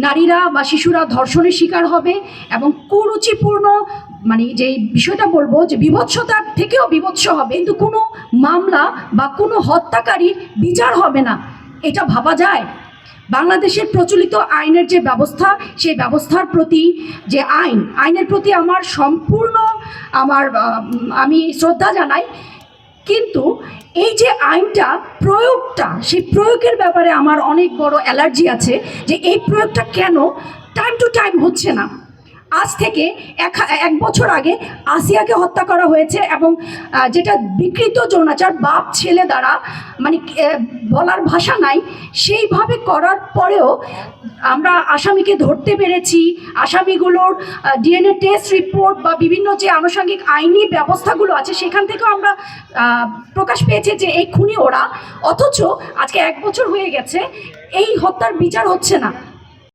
নারীরা বা শিশুরা ধর্ষণের শিকার হবে এবং কুরুচিপূর্ণ যে বিষয়টা বলবো যে বিভৎসতার থেকেও বিভৎস হবে, কিন্তু কোনো মামলা বা কোনো হত্যাকারীর বিচার হবে না, এটা ভাবা যায়? বাংলাদেশের প্রচলিত আইনের যে ব্যবস্থা, সেই ব্যবস্থার প্রতি যে আইনের প্রতি আমার সম্পূর্ণ আমি শ্রদ্ধা জানাই, কিন্তু এই যে আইনটা প্রয়োগটা, সেই প্রয়োগের ব্যাপারে আমার অনেক বড় অ্যালার্জি আছে যে এই প্রয়োগটা কেন টাইম টু টাইম হচ্ছে না। আজ থেকে এক বছর আগে আসিয়াকে হত্যা করা হয়েছে এবং যেটা বিকৃত যৌনাচার, বাপ ছেলে দ্বারা বলার ভাষা নাই, সেইভাবে করার পরেও আমরা আসামিকে ধরতে পেরেছি। আসামিগুলোর ডিএনএ টেস্ট রিপোর্ট বা বিভিন্ন যে আনুষঙ্গিক আইনি ব্যবস্থাগুলো আছে সেখান থেকেও আমরা প্রকাশ পেয়েছে যে এই খুনি ওরা, অথচ আজকে 1 বছর হয়ে গেছে এই হত্যার বিচার হচ্ছে না।